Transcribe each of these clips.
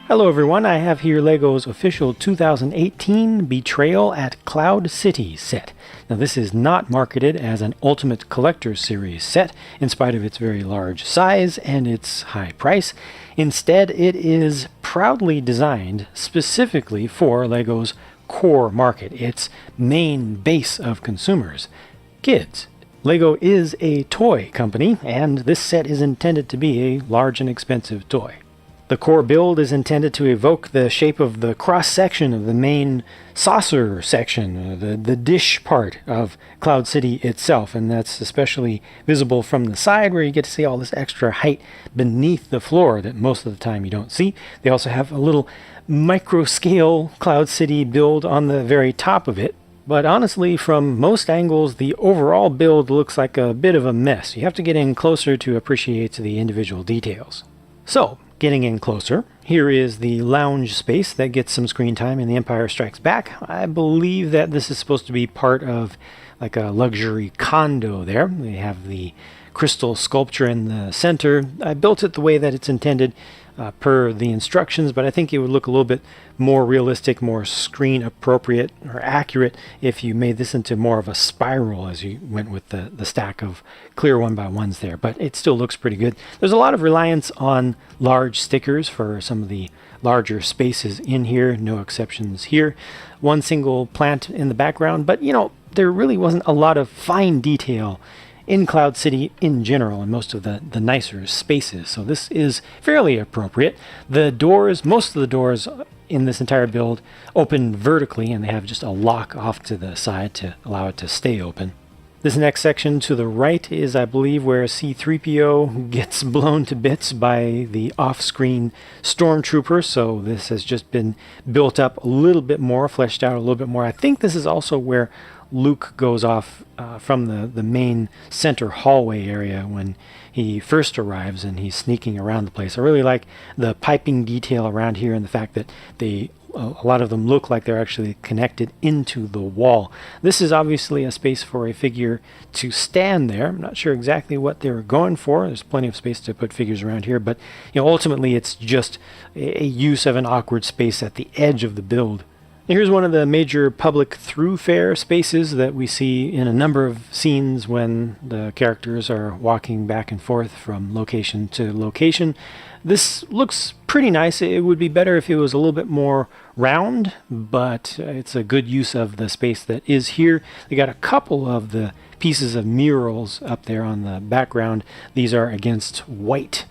Hello everyone, I have here LEGO's official 2018 Betrayal at Cloud City set. Now this is not marketed as an Ultimate Collector's Series set, in spite of its very large size and its high price. Instead, it is proudly designed specifically for LEGO's core market, its main base of consumers, kids. LEGO is a toy company, and this set is intended to be a large and expensive toy. The core build is intended to evoke the shape of the cross-section of the main saucer section, the dish part of Cloud City itself, and that's especially visible from the side where you get to see all this extra height beneath the floor that most of the time you don't see. They also have a little micro-scale Cloud City build on the very top of it, but honestly, from most angles, the overall build looks like a bit of a mess. You have to get in closer to appreciate the individual details. So, getting in closer, here is the lounge space that gets some screen time in The Empire Strikes Back. I believe that this is supposed to be part of like a luxury condo there. They have the crystal sculpture in the center. I built it the way that it's intended per the instructions, but I think it would look a little bit more realistic, more screen appropriate or accurate if you made this into more of a spiral as you went with the stack of clear 1x1s there, but it still looks pretty good. There's a lot of reliance on large stickers for some of the larger spaces in here, no exceptions here. One single plant in the background, but you know, there really wasn't a lot of fine detail in Cloud City in general in most of the nicer spaces, so this is fairly appropriate. The doors, most of the doors in this entire build open vertically, and they have just a lock off to the side to allow it to stay open. This next section to the right is, I believe, where C-3PO gets blown to bits by the off-screen stormtrooper, so this has just been built up a little bit more, fleshed out a little bit more. I think this is also where Luke goes off from the main center hallway area when he first arrives and he's sneaking around the place. I really like the piping detail around here and the fact that a lot of them look like they're actually connected into the wall. This is obviously a space for a figure to stand there. I'm not sure exactly what they were going for. There's plenty of space to put figures around here, but you know, ultimately it's just a use of an awkward space at the edge of the build. Here's one of the major public thoroughfare spaces that we see in a number of scenes when the characters are walking back and forth from location to location. This looks pretty nice. It would be better if it was a little bit more round, but it's a good use of the space that is here. They got a couple of the pieces of murals up there on the background. These are against white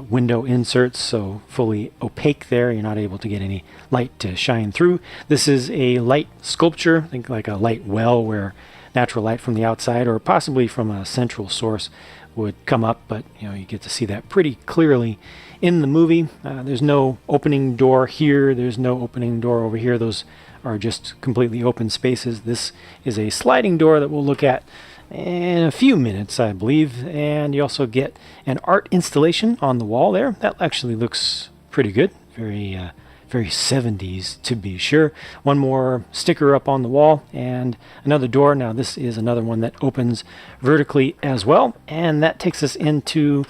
window inserts, so fully opaque there. You're not able to get any light to shine through. This is a light sculpture, think like a light well where natural light from the outside or possibly from a central source would come up, but you know, you get to see that pretty clearly in the movie. There's no opening door here, there's no opening door over here. Those are just completely open spaces. This is a sliding door that we'll look at in a few minutes, I believe, and you also get an art installation on the wall there. That actually looks pretty good, very 70s to be sure. One more sticker up on the wall and another door. Now this is another one that opens vertically as well, and that takes us into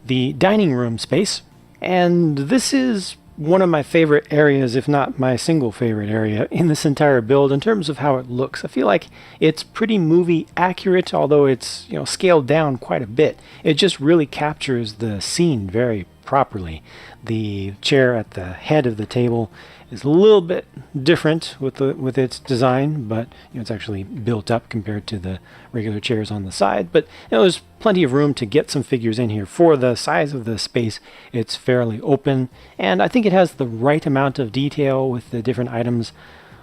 the dining room space, and this is one of my favorite areas, if not my single favorite area in this entire build in terms of how it looks. I feel like it's pretty movie accurate, although it's, you know, scaled down quite a bit. It just really captures the scene very properly. The chair at the head of the table is a little bit different with its design, but you know, it's actually built up compared to the regular chairs on the side. But you know, there's plenty of room to get some figures in here. For the size of the space, it's fairly open, and I think it has the right amount of detail with the different items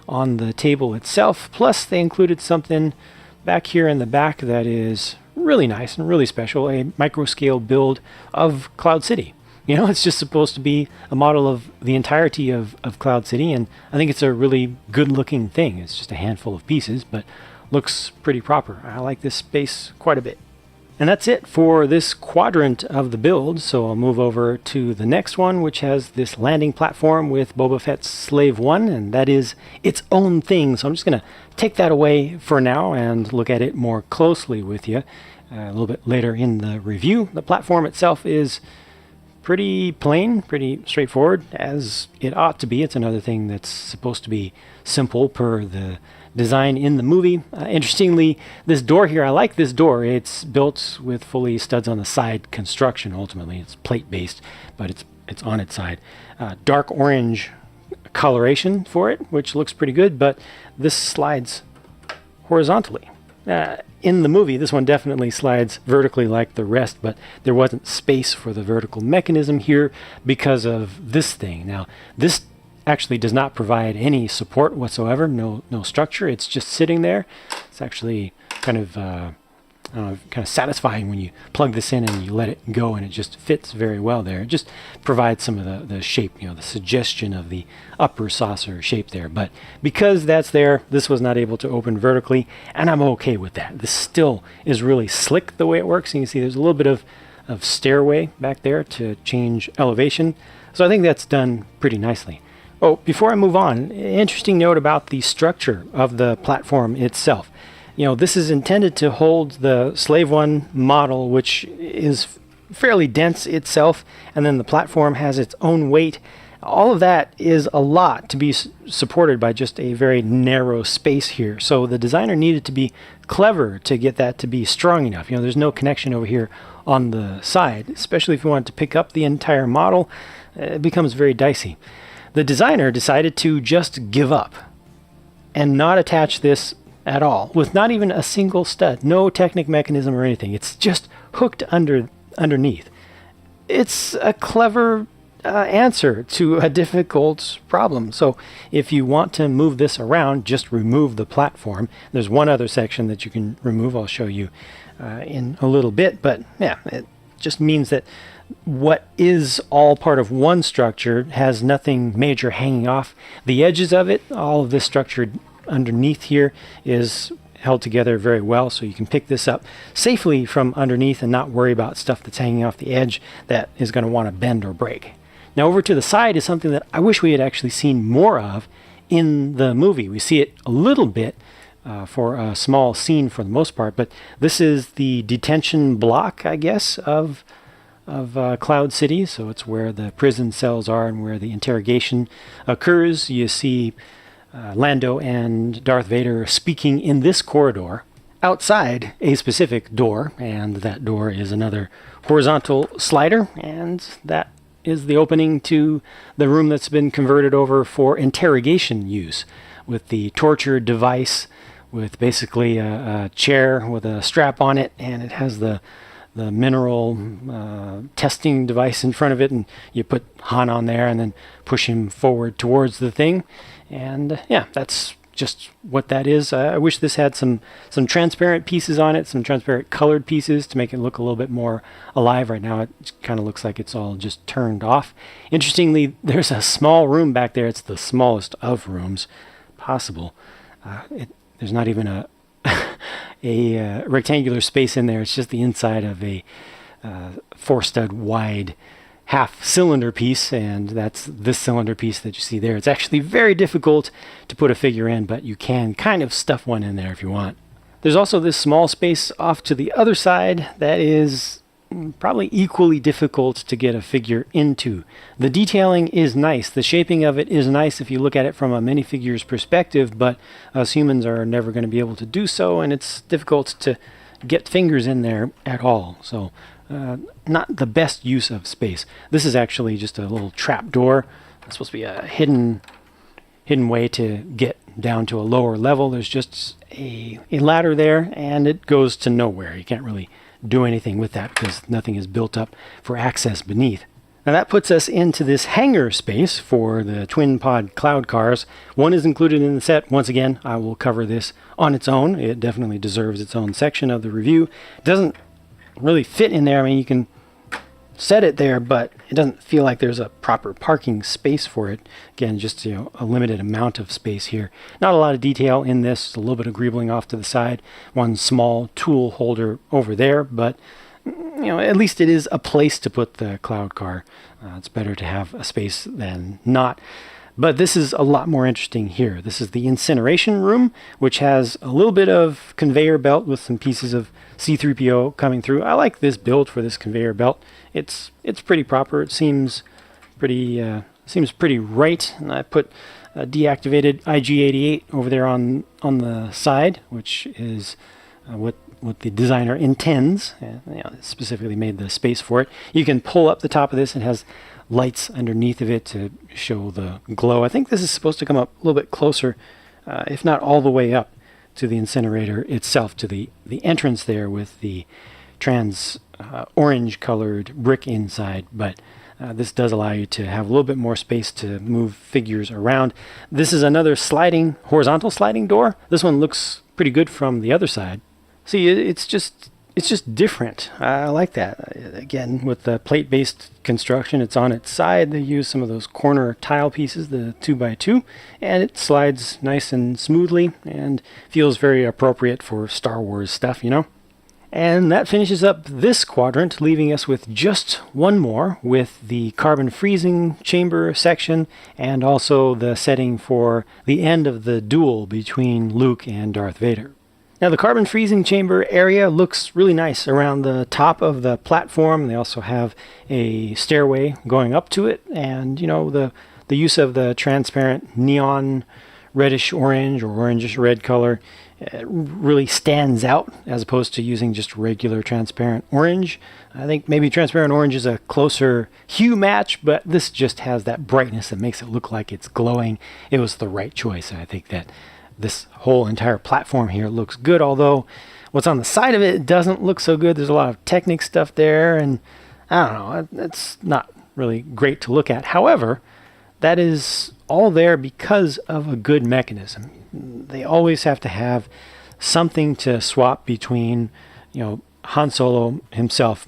on the table itself. Plus, they included something back here in the back that is really nice and really special, a micro-scale build of Cloud City. You know, it's just supposed to be a model of the entirety of Cloud City, and I think it's a really good-looking thing. It's just a handful of pieces, but looks pretty proper. I like this space quite a bit. And that's it for this quadrant of the build, so I'll move over to the next one, which has this landing platform with Boba Fett's Slave One, and that is its own thing. So I'm just going to take that away for now and look at it more closely with you a little bit later in the review. The platform itself is pretty plain, pretty straightforward, as it ought to be. It's another thing that's supposed to be simple per the design in the movie. Interestingly, this door here, I like this door. It's built with fully studs on the side construction. Ultimately, it's plate based, but it's on its side. Dark orange coloration for it, which looks pretty good, but this slides horizontally. In the movie, this one definitely slides vertically like the rest, but there wasn't space for the vertical mechanism here because of this thing. Now, this actually does not provide any support whatsoever, no structure. It's just sitting there. It's actually kind of satisfying when you plug this in and you let it go, and it just fits very well there. It just provides some of the shape, the suggestion of the upper saucer shape there. But because that's there, this was not able to open vertically, and I'm okay with that. This still is really slick the way it works. You can see there's a little bit of stairway back there to change elevation. So I think that's done pretty nicely. Oh, before I move on, interesting note about the structure of the platform itself. This is intended to hold the Slave One model, which is fairly dense itself, and then the platform has its own weight. All of that is a lot to be supported by just a very narrow space here. So the designer needed to be clever to get that to be strong enough. There's no connection over here on the side, especially if you want to pick up the entire model. It becomes very dicey. The designer decided to just give up and not attach this at all, with not even a single stud, no Technic mechanism or anything. It's just hooked underneath. It's a clever answer to a difficult problem. So if you want to move this around, just remove the platform. There's one other section that you can remove. I'll show you in a little bit, but yeah, it just means that what is all part of one structure has nothing major hanging off the edges of it. All of this structure underneath here is held together very well, so you can pick this up safely from underneath and not worry about stuff that's hanging off the edge that is going to want to bend or break. Now over to the side is something that I wish we had actually seen more of in the movie. We see it a little bit for a small scene for the most part, but this is the detention block, I guess, of Cloud City. So it's where the prison cells are and where the interrogation occurs. You see Lando and Darth Vader speaking in this corridor outside a specific door, and that door is another horizontal slider, and that is the opening to the room that's been converted over for interrogation use, with the torture device, with basically a chair with a strap on it, and it has the mineral testing device in front of it, and you put Han on there and then push him forward towards the thing. And yeah, that's just what that is. I wish this had some transparent pieces on it, some transparent colored pieces to make it look a little bit more alive. Right now it kind of looks like it's all just turned off. Interestingly, there's a small room back there. It's the smallest of rooms possible. There's not even a rectangular space in there. It's just the inside of a 4-stud wide half cylinder piece, and that's this cylinder piece that you see there. It's actually very difficult to put a figure in, but you can kind of stuff one in there if you want. There's also this small space off to the other side that is probably equally difficult to get a figure into. The detailing is nice. The shaping of it is nice if you look at it from a minifigure's perspective, but us humans are never going to be able to do so, and it's difficult to get fingers in there at all. So not the best use of space. This is actually just a little trap door. It's supposed to be a hidden way to get down to a lower level. There's just a ladder there, and it goes to nowhere. You can't really do anything with that because nothing is built up for access beneath. Now that puts us into this hangar space for the twin pod cloud cars. One is included in the set. Once again, I will cover this on its own. It definitely deserves its own section of the review. It doesn't really fit in there. I mean, you can set it there, but it doesn't feel like there's a proper parking space for it. Again, just a limited amount of space here. Not a lot of detail in this. A little bit of greebling off to the side. One small tool holder over there, but at least it is a place to put the cloud car. It's better to have a space than not. But this is a lot more interesting here. This is the incineration room, which has a little bit of conveyor belt with some pieces of C-3PO coming through. I like this build for this conveyor belt. It's pretty proper. It seems pretty right. And I put a deactivated IG-88 over there on the side, which is what the designer intends. Specifically made the space for it. You can pull up the top of this. It has lights underneath of it to show the glow. I think this is supposed to come up a little bit closer, if not all the way up to the incinerator itself, to the entrance there with the trans orange colored brick inside. But this does allow you to have a little bit more space to move figures around. This is another horizontal sliding door. This one looks pretty good from the other side. See, it's just different. I like that. Again, with the plate-based construction, it's on its side. They use some of those corner tile pieces, the 2x2, and it slides nice and smoothly and feels very appropriate for Star Wars stuff, you know? And that finishes up this quadrant, leaving us with just one more, with the carbon freezing chamber section and also the setting for the end of the duel between Luke and Darth Vader. Now, the carbon freezing chamber area looks really nice around the top of the platform. They also have a stairway going up to it, and you know, the use of the transparent neon reddish orange or orangish red color really stands out as opposed to using just regular transparent orange. I think maybe transparent orange is a closer hue match, but this just has that brightness that makes it look like it's glowing. It was the right choice, and I think that this whole entire platform here looks good, although what's on the side of it doesn't look so good. There's a lot of Technic stuff there, and I don't know, it's not really great to look at. However, that is all there because of a good mechanism. They always have to have something to swap between, you know, Han Solo himself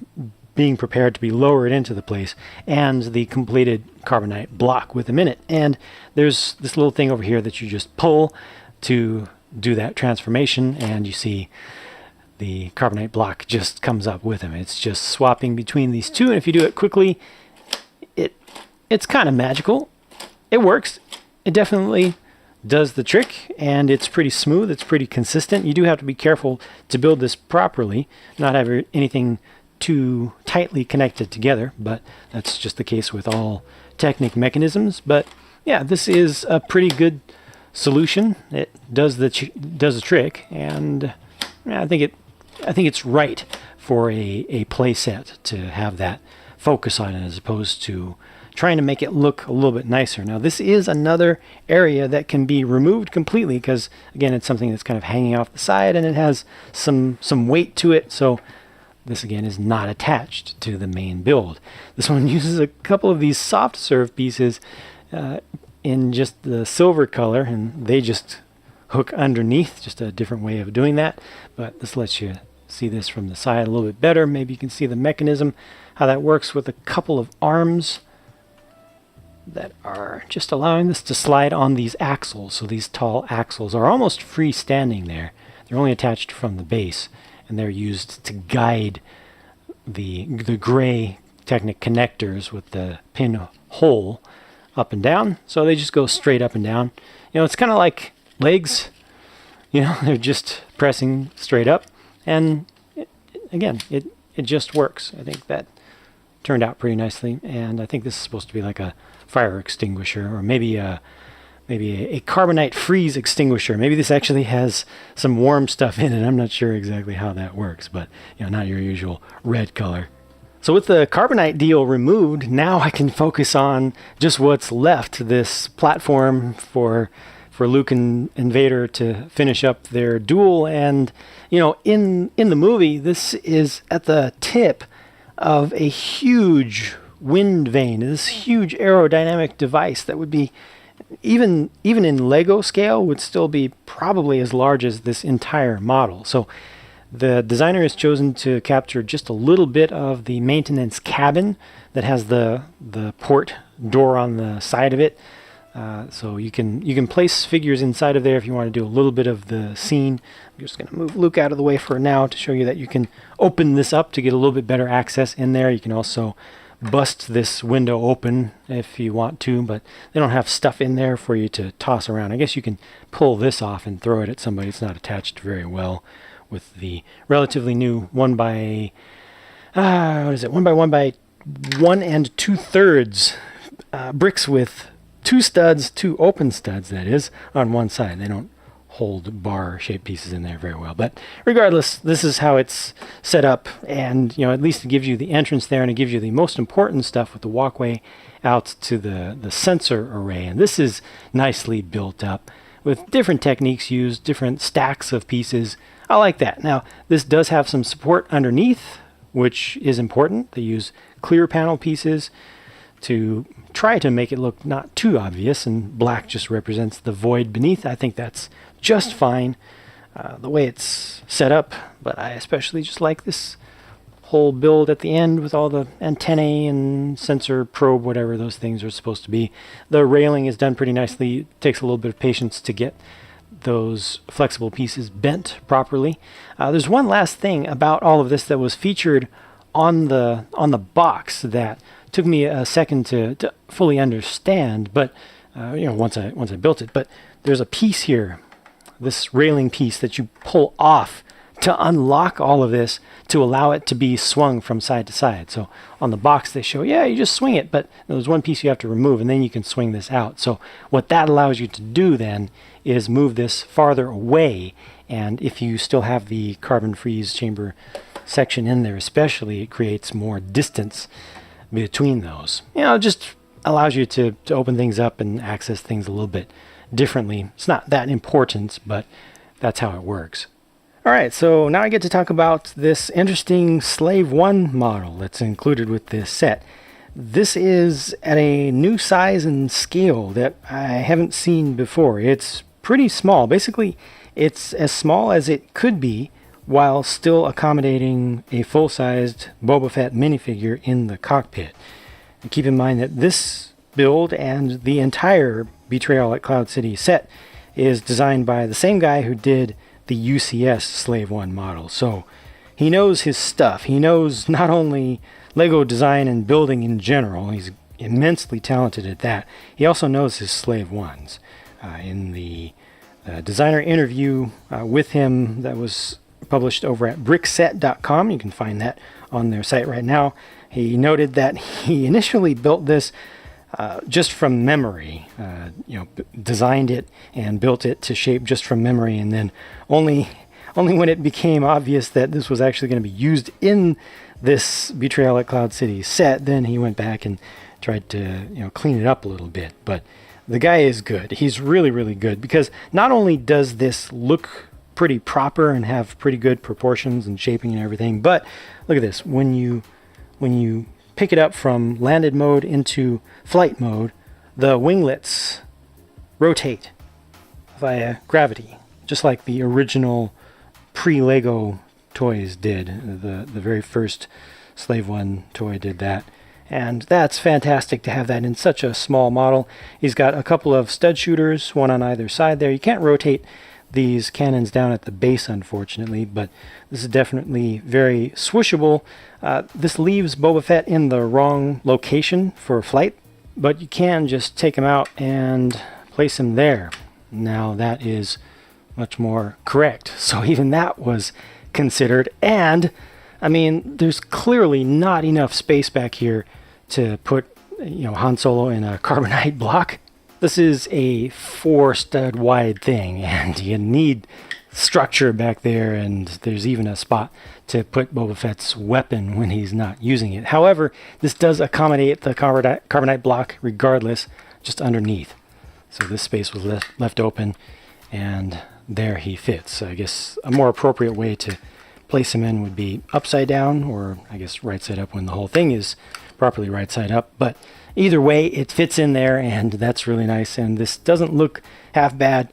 being prepared to be lowered into the place and the completed carbonite block with him in it. And there's this little thing over here that you just pull to do that transformation, and you see the carbonite block just comes up with him. It's just swapping between these two, and if you do it quickly, it's kind of magical. It works. It definitely does the trick, and it's pretty smooth. It's pretty consistent. You do have to be careful to build this properly, not have anything too tightly connected together, but that's just the case with all Technic mechanisms. But yeah, this is a pretty good solution. It does the trick, and I think it's right for a play set to have that focus on it as opposed to trying to make it look a little bit nicer. Now, this is another area that can be removed completely because, again, it's something that's kind of hanging off the side and it has some weight to it. So this, again, is not attached to the main build. This one uses a couple of these soft serve pieces in just the silver color, and they just hook underneath, just a different way of doing that. But this lets you see this from the side a little bit better. Maybe you can see the mechanism, how that works with a couple of arms that are just allowing this to slide on these axles. So these tall axles are almost freestanding there. They're only attached from the base, and they're used to guide the gray Technic connectors with the pin hole up and down. So they just go straight up and down. You know, it's kind of like legs. You know, they're just pressing straight up. And it just works. I think that turned out pretty nicely. And I think this is supposed to be like a fire extinguisher, or maybe a carbonite freeze extinguisher. Maybe this actually has some warm stuff in it. I'm not sure exactly how that works, but you know, not your usual red color. So with the carbonite deal removed, now I can focus on just what's left, this platform for Luke and Vader to finish up their duel. And you know, in the movie, this is at the tip of a huge wind vane, this huge aerodynamic device that would be, even in Lego scale, would still be probably as large as this entire model. So the designer has chosen to capture just a little bit of the maintenance cabin that has the port door on the side of it. So you can place figures inside of there if you want to do a little bit of the scene. I'm just going to move Luke out of the way for now to show you that you can open this up to get a little bit better access in there. You can also bust this window open if you want to, but they don't have stuff in there for you to toss around. I guess you can pull this off and throw it at somebody. It's not attached very well with the relatively new 1 by 1 by 1 2/3 bricks with 2 studs, 2 open studs, that is, on one side. They don't hold bar-shaped pieces in there very well. But regardless, this is how it's set up, and at least it gives you the entrance there, and it gives you the most important stuff with the walkway out to the sensor array. And this is nicely built up with different techniques used, different stacks of pieces. I like that. Now, this does have some support underneath, which is important. They use clear panel pieces to try to make it look not too obvious, and black just represents the void beneath. I think that's just fine the way it's set up, but I especially just like this whole build at the end with all the antennae and sensor probe, whatever those things are supposed to be. The railing is done pretty nicely. It takes a little bit of patience to get those flexible pieces bent properly. There's one last thing about all of this that was featured on the box that took me a second to fully understand, but once I built it. But there's a piece here, this railing piece that you pull off to unlock all of this to allow it to be swung from side to side. So on the box they show, you just swing it, but there's one piece you have to remove, and then you can swing this out. So what that allows you to do then is move this farther away, and if you still have the carbon freeze chamber section in there especially, it creates more distance between those. It just allows you to open things up and access things a little bit differently. It's not that important, but that's how it works. Alright, so now I get to talk about this interesting Slave 1 model that's included with this set. This is at a new size and scale that I haven't seen before. It's pretty small. Basically, it's as small as it could be while still accommodating a full-sized Boba Fett minifigure in the cockpit. And keep in mind that this build and the entire Betrayal at Cloud City set is designed by the same guy who did the UCS Slave 1 model. So he knows his stuff. He knows not only Lego design and building in general, he's immensely talented at that. He also knows his Slave 1s. In the designer interview with him that was published over at brickset.com, you can find that on their site right now, he noted that he initially built this just from memory, designed it and built it to shape just from memory, and then only when it became obvious that this was actually going to be used in this Betrayal at Cloud City set, then he went back and tried to clean it up a little bit. But the guy is good. He's really, really good, because not only does this look pretty proper and have pretty good proportions and shaping and everything, but look at this. When you pick it up from landed mode into flight mode, the winglets rotate via gravity, just like the original pre-Lego toys did. The very first Slave 1 toy did that. And that's fantastic to have that in such a small model. He's got a couple of stud shooters, one on either side there. You can't rotate these cannons down at the base, unfortunately, but this is definitely very swooshable. This leaves Boba Fett in the wrong location for flight, but you can just take him out and place him there. Now that is much more correct. So even that was considered, and I mean, there's clearly not enough space back here to put Han Solo in a carbonite block. This is a 4-stud wide thing, and you need structure back there, and there's even a spot to put Boba Fett's weapon when he's not using it. However, this does accommodate the carbonite block regardless, just underneath. So this space was left open, and there he fits. I guess a more appropriate way to place him in would be upside down, or I guess right side up when the whole thing is properly right side up. But either way, it fits in there, and that's really nice. And this doesn't look half bad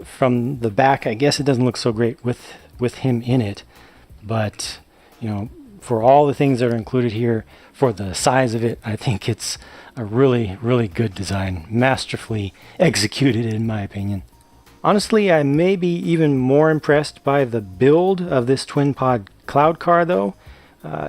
from the back. I guess it doesn't look so great with him in it, but for all the things that are included here, for the size of it, I think it's a really, really good design, masterfully executed in my opinion. Honestly, I may be even more impressed by the build of this twin pod cloud car though.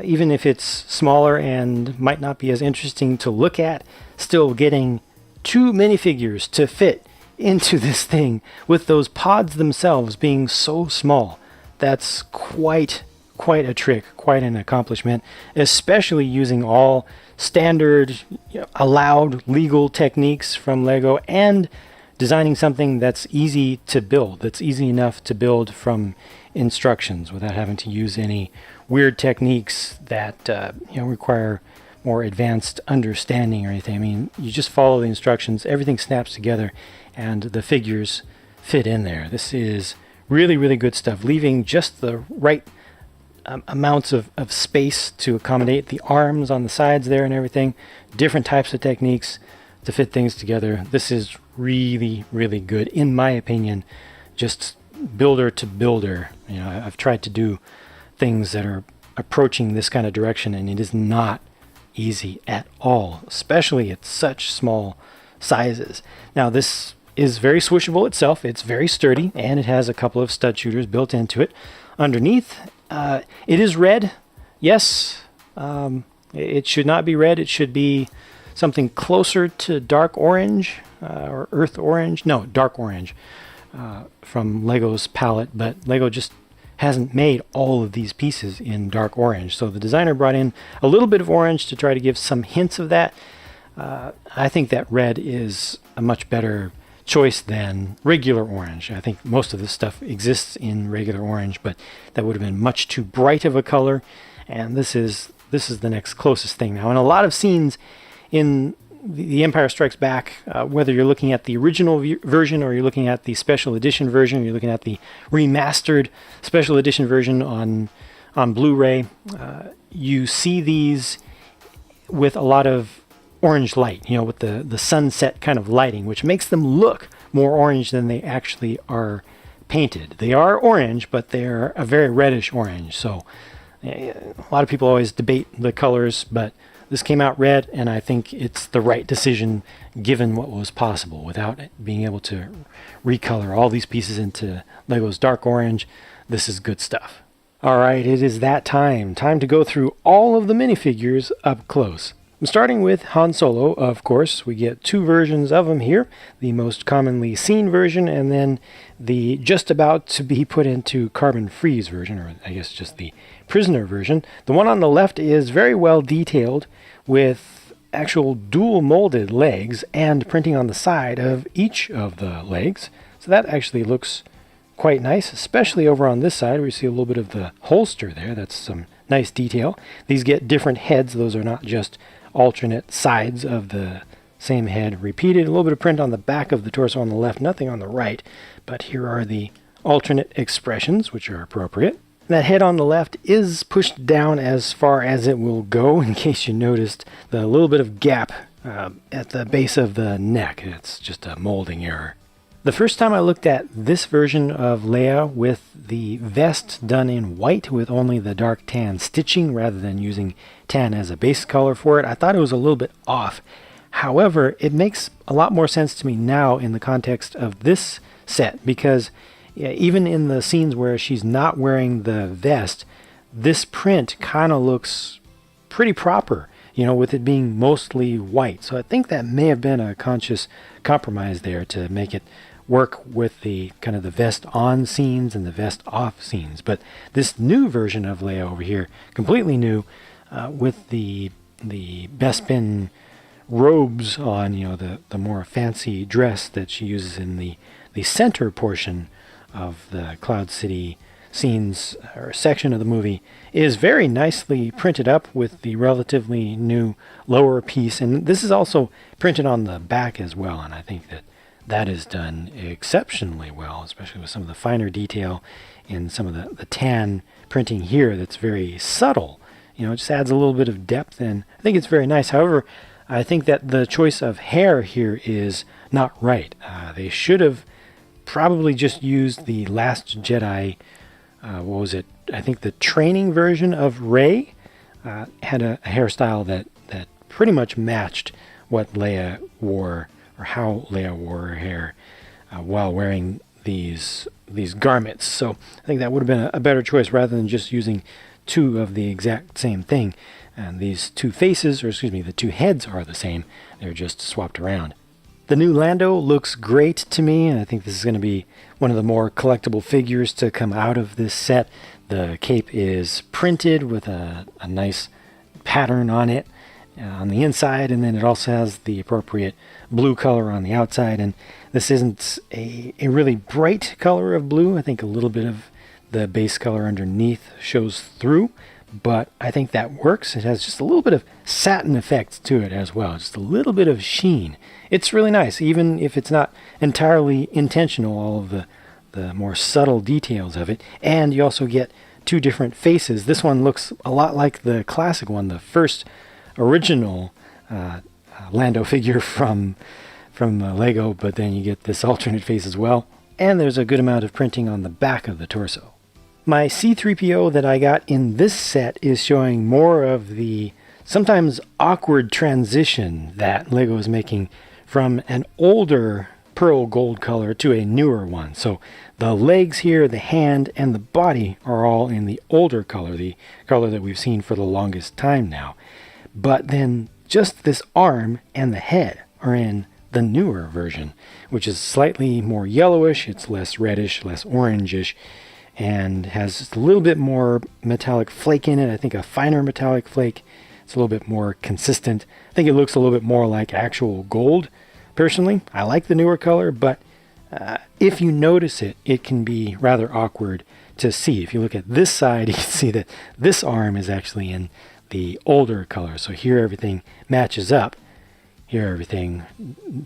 even if it's smaller and might not be as interesting to look at, still getting 2 minifigures to fit into this thing with those pods themselves being so small. That's quite a trick, quite an accomplishment, especially using all standard, allowed legal techniques from Lego and designing something that's easy to build, that's easy enough to build from instructions without having to use any weird techniques that require more advanced understanding or anything. I mean, you just follow the instructions, everything snaps together, and the figures fit in there. This is really, really good stuff, leaving just the right amounts of space to accommodate the arms on the sides there and everything, different types of techniques to fit things together. This is really, really good, in my opinion, just builder to builder. I've tried to do things that are approaching this kind of direction, and it is not easy at all, especially at such small sizes. Now, this is very swishable itself. It's very sturdy, and it has a couple of stud shooters built into it. Underneath, it is red. Yes, it should not be red. It should be something closer to dark orange or earth orange. No, dark orange from Lego's palette, but Lego just hasn't made all of these pieces in dark orange. So the designer brought in a little bit of orange to try to give some hints of that. I think that red is a much better choice than regular orange. I think most of this stuff exists in regular orange, but that would have been much too bright of a color, and this is the next closest thing. Now, in a lot of scenes in The Empire Strikes Back, whether you're looking at the original version or you're looking at the special edition version, or you're looking at the remastered special edition version on Blu-ray, you see these with a lot of orange light, with the sunset kind of lighting, which makes them look more orange than they actually are painted. They are orange, but they're a very reddish orange. So a lot of people always debate the colors, but this came out red, and I think it's the right decision given what was possible without being able to recolor all these pieces into Lego's dark orange. This is good stuff. All right, it is that time to go through all of the minifigures up close. I'm starting with Han Solo, of course. We get 2 versions of him here, the most commonly seen version, and then the just about to be put into carbon freeze version, or I guess just the prisoner version. The one on the left is very well detailed with actual dual molded legs and printing on the side of each of the legs. So that actually looks quite nice, especially over on this side where you see a little bit of the holster there. That's some nice detail. These get different heads. Those are not just alternate sides of the same head repeated. A little bit of print on the back of the torso on the left, nothing on the right, but here are the alternate expressions, which are appropriate. That head on the left is pushed down as far as it will go, in case you noticed the little bit of gap at the base of the neck. It's just a molding error. The first time I looked at this version of Leia with the vest done in white with only the dark tan stitching rather than using tan as a base color for it, I thought it was a little bit off. However, it makes a lot more sense to me now in the context of this set, because even in the scenes where she's not wearing the vest, this print kind of looks pretty proper, with it being mostly white. So I think that may have been a conscious compromise there to make it work with the kind of the vest on scenes and the vest off scenes. But this new version of Leia over here, completely new, with the Bespin robes on, the more fancy dress that she uses in the center portion of the Cloud City scenes or section of the movie, is very nicely printed up with the relatively new lower piece. And this is also printed on the back as well, and I think that is done exceptionally well, especially with some of the finer detail in some of the tan printing here that's very subtle. It just adds a little bit of depth, and I think it's very nice. However, I think that the choice of hair here is not right. They should have probably just used the Last Jedi, what was it? I think the training version of Rey had a hairstyle that pretty much matched what Leia wore, or how Leia wore her hair while wearing these garments. So I think that would have been a better choice rather than just using two of the exact same thing. And these two faces, or excuse me, the two heads are the same. They're just swapped around. The new Lando looks great to me, and I think this is going to be one of the more collectible figures to come out of this set. The cape is printed with a nice pattern on it on the inside, and then it also has the appropriate blue color on the outside. And this isn't a really bright color of blue. I think a little bit of the base color underneath shows through, but I think that works. It has just a little bit of satin effect to it as well, just a little bit of sheen. It's really nice, even if it's not entirely intentional, all of the more subtle details of it. And you also get two different faces. This one looks a lot like the classic one, the first original Lando figure from Lego, but then you get this alternate face as well. And there's a good amount of printing on the back of the torso. My C-3PO that I got in this set is showing more of the sometimes awkward transition that Lego is making from an older pearl gold color to a newer one. So the legs here, the hand, and the body are all in the older color, the color that we've seen for the longest time now. But then just this arm and the head are in the newer version, which is slightly more yellowish. It's less reddish, less orangish, and has just a little bit more metallic flake in it. I think a finer metallic flake. It's a little bit more consistent. I think it looks a little bit more like actual gold. Personally, I like the newer color, but if you notice it, it can be rather awkward to see. If you look at this side, you can see that this arm is actually in the older color. So here everything matches up. Here everything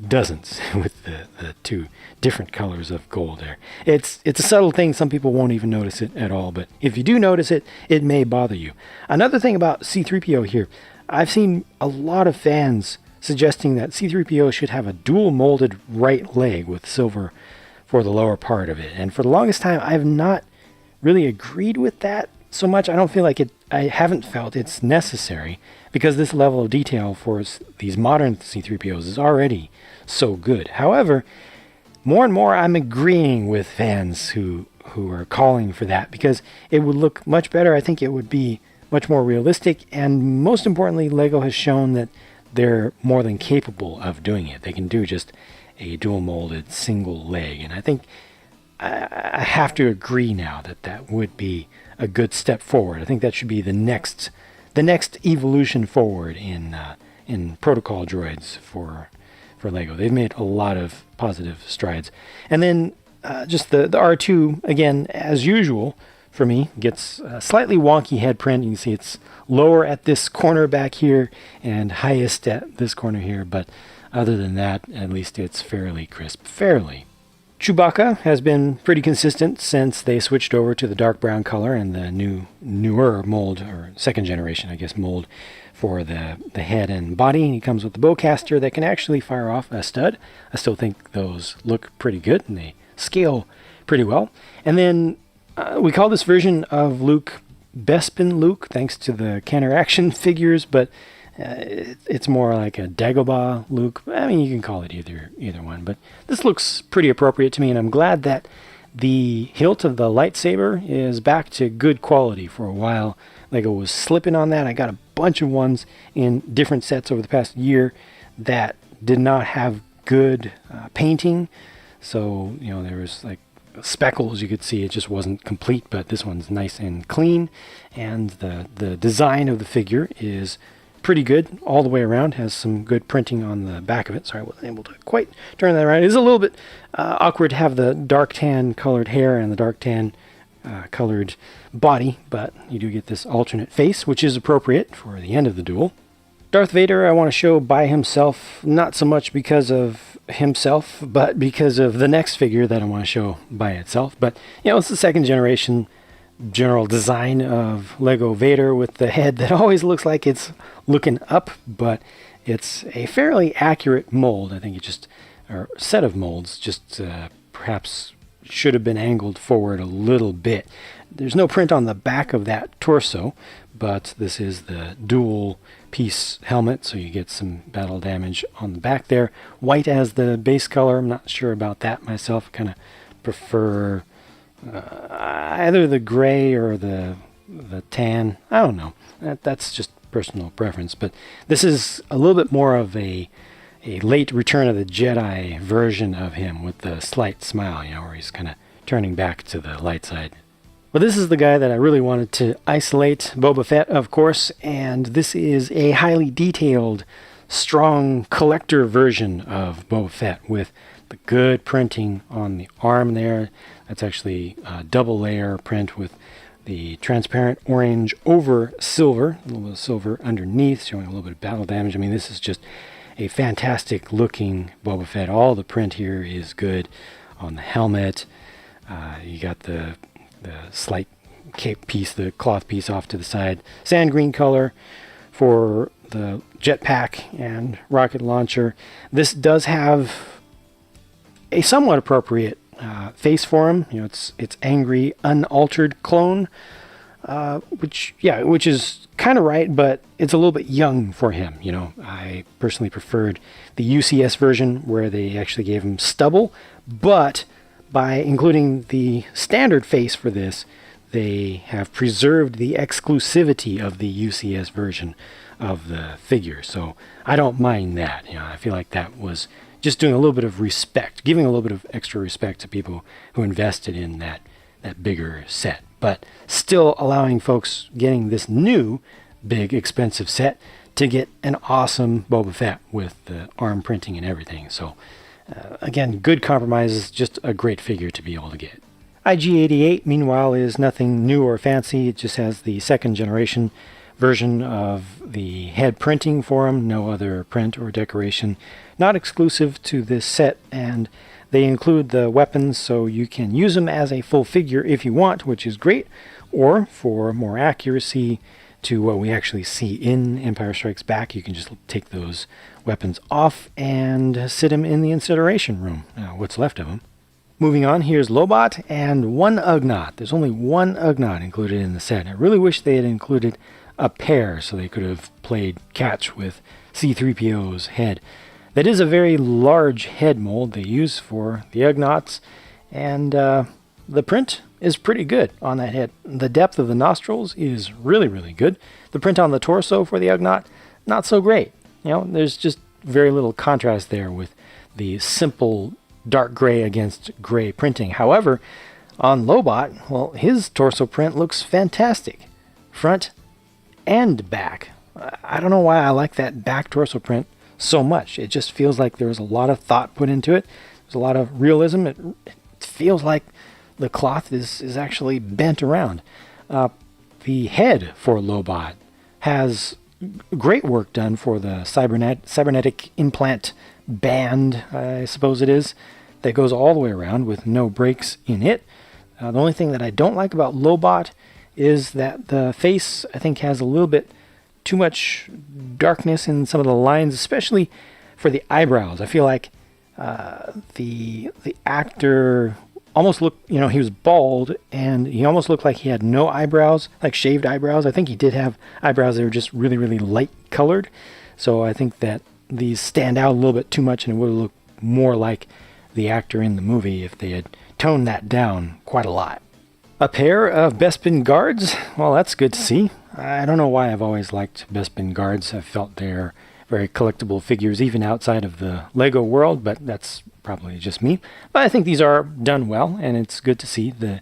doesn't, with the two different colors of gold there. It's a subtle thing. Some people won't even notice it at all, but if you do notice it, it may bother you. Another thing about C-3PO here, I've seen a lot of fans suggesting that C-3PO should have a dual molded right leg with silver for the lower part of it. And for the longest time, I've not really agreed with that so much. I don't feel like I haven't felt it's necessary, because this level of detail for these modern C-3POs is already so good. However, more and more I'm agreeing with fans who are calling for that, because it would look much better. I think it would be much more realistic, and most importantly, Lego has shown that they're more than capable of doing it. They can do just a dual molded single leg, and I think I have to agree now that that would be a good step forward. I think that should be the next evolution forward in protocol droids for Lego. They've made a lot of positive strides. And then just the R2, again, as usual for me, gets a slightly wonky head print. You can see it's lower at this corner back here and highest at this corner here, but other than that, at least it's fairly crisp. Chewbacca has been pretty consistent since they switched over to the dark brown color and the newer mold, or second generation, I guess, mold for the head and body. He comes with the bowcaster that can actually fire off a stud. I still think those look pretty good and they scale pretty well. And then we call this version of Luke Bespin Luke, thanks to the Canner Action figures, but it's more like a Dagobah Luke. I mean, you can call it either one, but this looks pretty appropriate to me, and I'm glad that the hilt of the lightsaber is back to good quality. For a while, Lego was slipping on that. I got a bunch of ones in different sets over the past year that did not have good painting, so there was like speckles you could see. It just wasn't complete, but this one's nice and clean, and the design of the figure is pretty good all the way around. Has some good printing on the back of it. Sorry, I wasn't able to quite turn that around. It is a little bit awkward to have the dark tan colored hair and the dark tan colored body, but you do get this alternate face, which is appropriate for the end of the duel. Darth Vader I want to show by himself, not so much because of himself, but because of the next figure that I want to show by itself. But it's the second generation general design of Lego Vader, with the head that always looks like it's looking up, but it's a fairly accurate mold. I think or set of molds, just perhaps should have been angled forward a little bit. There's no print on the back of that torso, but this is the dual piece helmet, so you get some battle damage on the back there. White as the base color. I'm not sure about that myself. Kind of prefer either the gray or the the tan. I don't know. That's just personal preference. But this is a little bit more of a late Return of the Jedi version of him with the slight smile, where he's kind of turning back to the light side. Well, this is the guy that I really wanted to isolate, Boba Fett, of course, and this is a highly detailed, strong collector version of Boba Fett with the good printing on the arm there. That's actually a double layer print with the transparent orange over silver, a little bit of silver underneath, showing a little bit of battle damage. I mean, this is just a fantastic looking Boba Fett. All the print here is good on the helmet. You got the slight cape piece, the cloth piece off to the side. Sand green color for the jetpack and rocket launcher. This does have a somewhat appropriate face for him. It's angry, unaltered clone, which is kind of right, but it's a little bit young for him. I personally preferred the UCS version where they actually gave him stubble, but by including the standard face for this, they have preserved the exclusivity of the UCS version of the figure. So I don't mind that. I feel like that was just doing a little bit of respect, giving a little bit of extra respect to people who invested in that bigger set, but still allowing folks getting this new big expensive set to get an awesome Boba Fett with the arm printing and everything. So again, good compromises, just a great figure to be able to get. IG-88, meanwhile, is nothing new or fancy. It just has the second generation version of the head printing for him, no other print or decoration, not exclusive to this set, and they include the weapons so you can use them as a full figure if you want, which is great, or for more accuracy to what we actually see in Empire Strikes Back, you can just take those weapons off and sit them in the incineration room, what's left of them. Moving on, here's Lobot and one Ugnaught. There's only one Ugnaught included in the set. I really wish they had included a pair so they could have played catch with C-3PO's head. That is a very large head mold they use for the Ugnaughts, and the print is pretty good on that head. The depth of the nostrils is really, really good. The print on the torso for the Ugnaught, not so great. There's just very little contrast there with the simple dark gray against gray printing. However, on Lobot, well, his torso print looks fantastic. Front and back. I don't know why I like that back torso print so much. It just feels like there's a lot of thought put into it. There's a lot of realism. It feels like the cloth is actually bent around. The head for Lobot has great work done for the cybernetic implant band, I suppose it is, that goes all the way around with no breaks in it. The only thing that I don't like about Lobot is that the face, I think, has a little bit too much darkness in some of the lines, especially for the eyebrows. I feel like the actor almost looked, he was bald, and he almost looked like he had no eyebrows, like shaved eyebrows. I think he did have eyebrows that were just really, really light colored. So I think that these stand out a little bit too much, and it would have looked more like the actor in the movie if they had toned that down quite a lot. A pair of Bespin guards. Well, that's good to see. I don't know why I've always liked Bespin guards. I've felt they're very collectible figures even outside of the Lego world, but that's probably just me. But I think these are done well, and it's good to see the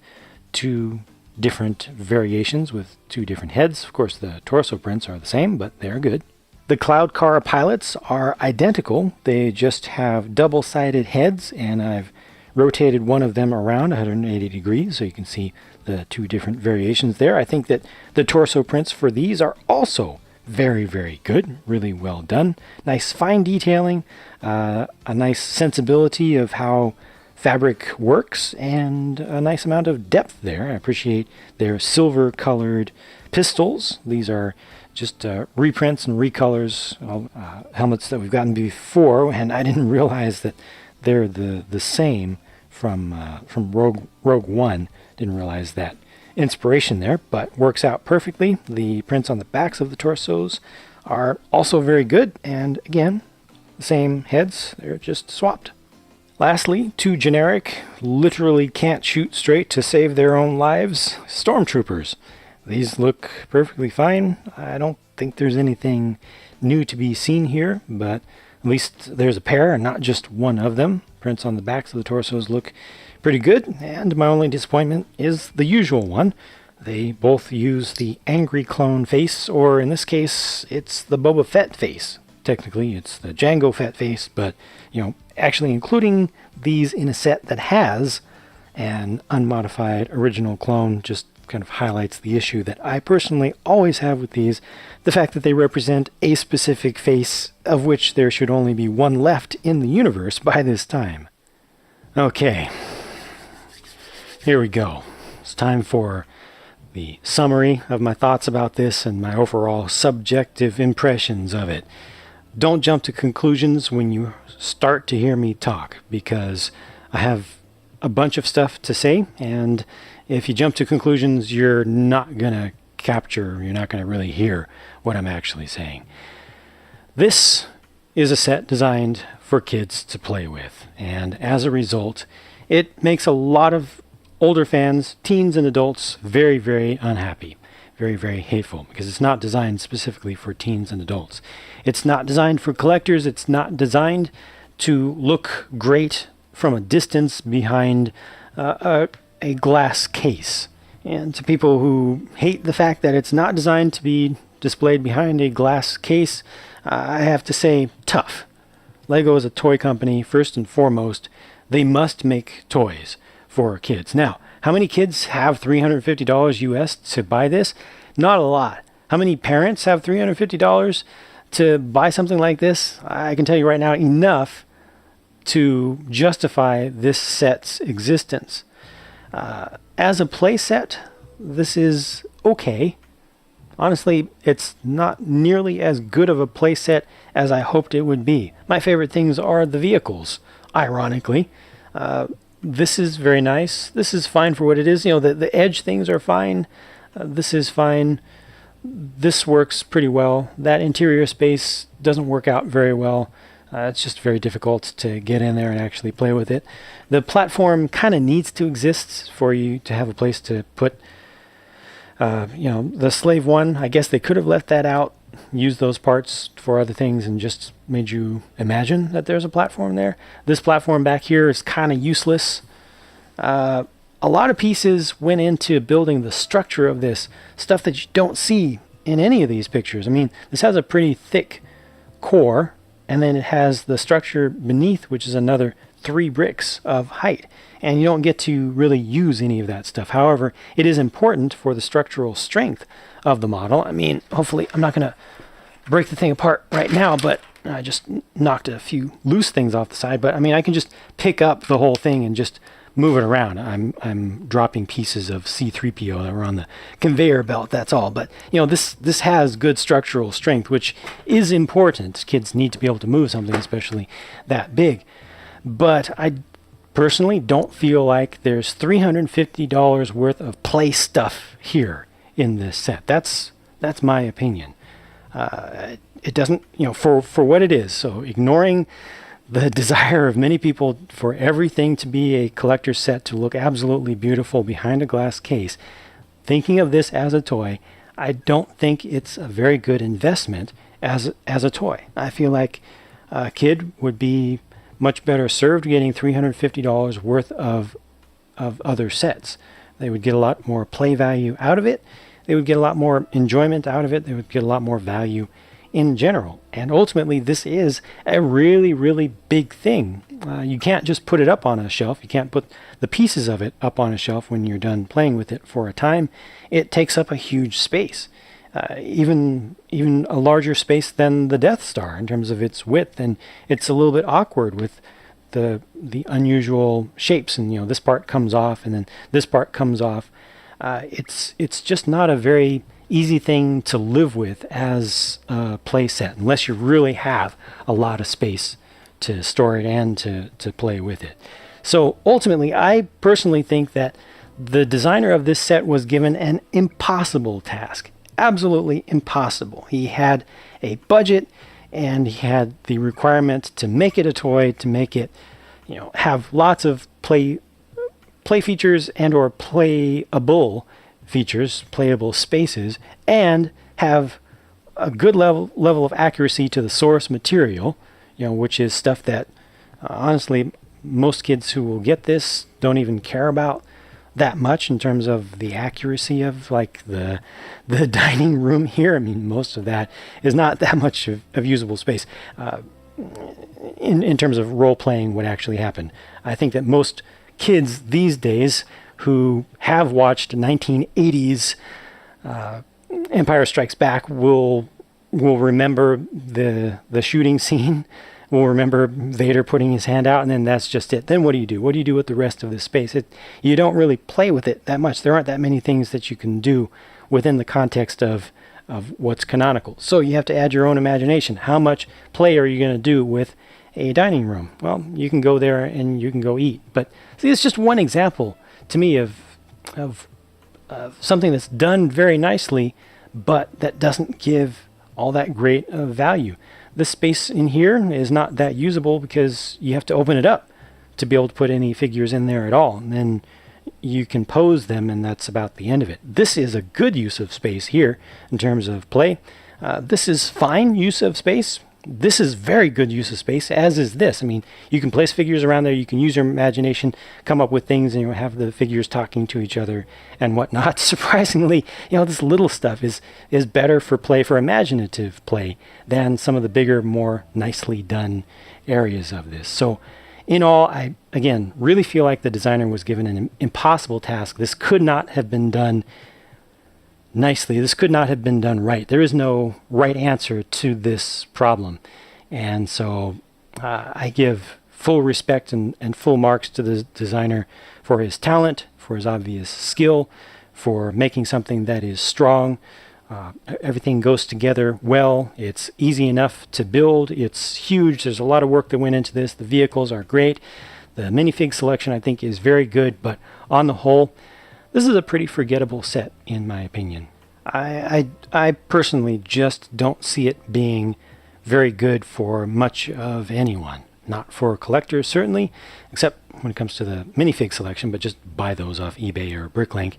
two different variations with two different heads. Of course, the torso prints are the same, but they're good. The Cloud Car pilots are identical. They just have double-sided heads, and I've rotated one of them around 180 degrees so you can see the two different variations there. I think that the torso prints for these are also very, very good. Really well done. Nice fine detailing, a nice sensibility of how fabric works, and a nice amount of depth there. I appreciate their silver-colored pistols. These are just reprints and recolors of helmets that we've gotten before, and I didn't realize that they're the same from Rogue One. Didn't realize that inspiration there, but works out perfectly. The prints on the backs of the torsos are also very good, and again, the same heads, they're just swapped. Lastly, two generic, literally can't shoot straight to save their own lives, stormtroopers. these look perfectly fine. I don't think there's anything new to be seen here, but at least there's a pair and not just one of them. Prints on the backs of the torsos look pretty good, and my only disappointment is the usual one. They both use the angry clone face, or in this case, it's the Boba Fett face. Technically, it's the Jango Fett face, but, actually including these in a set that has an unmodified original clone just kind of highlights the issue that I personally always have with these, the fact that they represent a specific face, of which there should only be one left in the universe by this time. Okay, here we go. It's time for the summary of my thoughts about this and my overall subjective impressions of it. Don't jump to conclusions when you start to hear me talk, because I have a bunch of stuff to say, and if you jump to conclusions, you're not going to really hear what I'm actually saying. This is a set designed for kids to play with, and as a result, it makes a lot of older fans, teens and adults, very, very unhappy. Very, very hateful, because it's not designed specifically for teens and adults. It's not designed for collectors. It's not designed to look great from a distance behind a glass case. And to people who hate the fact that it's not designed to be displayed behind a glass case, I have to say, tough. Lego is a toy company, first and foremost. They must make toys for kids. Now, how many kids have $350 US to buy this? Not a lot. How many parents have $350 to buy something like this? I can tell you right now, enough to justify this set's existence. As a play set, this is okay. Honestly, it's not nearly as good of a play set as I hoped it would be. My favorite things are the vehicles, ironically. This is very nice. This is fine for what it is. The edge things are fine. This is fine. This works pretty well. That interior space doesn't work out very well. It's just very difficult to get in there and actually play with it. The platform kind of needs to exist for you to have a place to put, the Slave One. I guess they could have left that out, used those parts for other things, and just made you imagine that there's a platform there. This platform back here is kind of useless. A lot of pieces went into building the structure of this, stuff that you don't see in any of these pictures. I mean, this has a pretty thick core, and then it has the structure beneath, which is another 3 bricks of height. And you don't get to really use any of that stuff. However, it is important for the structural strength of the model. I mean, hopefully, I'm not going to break the thing apart right now, but I just knocked a few loose things off the side. But I mean, I can just pick up the whole thing and just move it around. I'm dropping pieces of C-3PO that were on the conveyor belt, that's all. But this has good structural strength, which is important. Kids need to be able to move something, especially that big. But I personally don't feel like there's $350 worth of play stuff here in this set. That's my opinion. It doesn't, for what it is. So ignoring the desire of many people for everything to be a collector's set to look absolutely beautiful behind a glass case, thinking of this as a toy, I don't think it's a very good investment as a toy. I feel like a kid would be much better served getting $350 worth of other sets. They would get a lot more play value out of it. They would get a lot more enjoyment out of it. They would get a lot more value in general. And ultimately, this is a really, really big thing. You can't just put it up on a shelf. You can't put the pieces of it up on a shelf when you're done playing with it for a time. It takes up a huge space, even a larger space than the Death Star in terms of its width. And it's a little bit awkward with the unusual shapes. And this part comes off, and then this part comes off. It's just not a very easy thing to live with as a play set, unless you really have a lot of space to store it and to play with it. So ultimately, I personally think that the designer of this set was given an impossible task. Absolutely impossible. He had a budget, and he had the requirement to make it a toy, to make it, have lots of play features and or playable features, playable spaces, and have a good level of accuracy to the source material, which is stuff that honestly most kids who will get this don't even care about that much in terms of the accuracy of like the dining room here. I mean, most of that is not that much of usable space in terms of role playing what actually happened. I think that most kids these days who have watched 1980s Empire Strikes Back will remember the shooting scene. We'll remember Vader putting his hand out, and then that's just it. Then what do you do? What do you do with the rest of the space? You don't really play with it that much. There aren't that many things that you can do within the context of what's canonical. So you have to add your own imagination. How much play are you going to do with a dining room? Well, you can go there and you can go eat. But see, it's just one example to me of something that's done very nicely, but that doesn't give all that great value. This space in here is not that usable because you have to open it up to be able to put any figures in there at all. And then you can pose them, and that's about the end of it. This is a good use of space here in terms of play. This is fine use of space. This is very good use of space, as is this. I mean, you can place figures around there. You can use your imagination, come up with things, and you have the figures talking to each other and whatnot. Surprisingly, this little stuff is better for play, for imaginative play, than some of the bigger, more nicely done areas of this. So in all, I, again, really feel like the designer was given an impossible task. This could not have been done nicely. This could not have been done right. There is no right answer to this problem. And so I give full respect and full marks to the designer for his talent, for his obvious skill, for making something that is strong. Everything goes together well. It's easy enough to build. It's huge. There's a lot of work that went into this. The vehicles are great. The minifig selection, I think, is very good. But on the whole, this is a pretty forgettable set, in my opinion. I personally just don't see it being very good for much of anyone. Not for collectors, certainly, except when it comes to the minifig selection, but just buy those off eBay or Bricklink.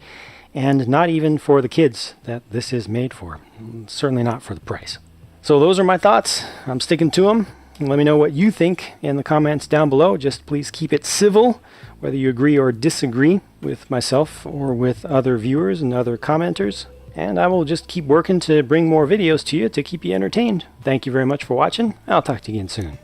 And not even for the kids that this is made for. Certainly not for the price. So those are my thoughts. I'm sticking to them. Let me know what you think in the comments down below. Just please keep it civil, whether you agree or disagree with myself or with other viewers and other commenters. And I will just keep working to bring more videos to you to keep you entertained. Thank you very much for watching. I'll talk to you again soon.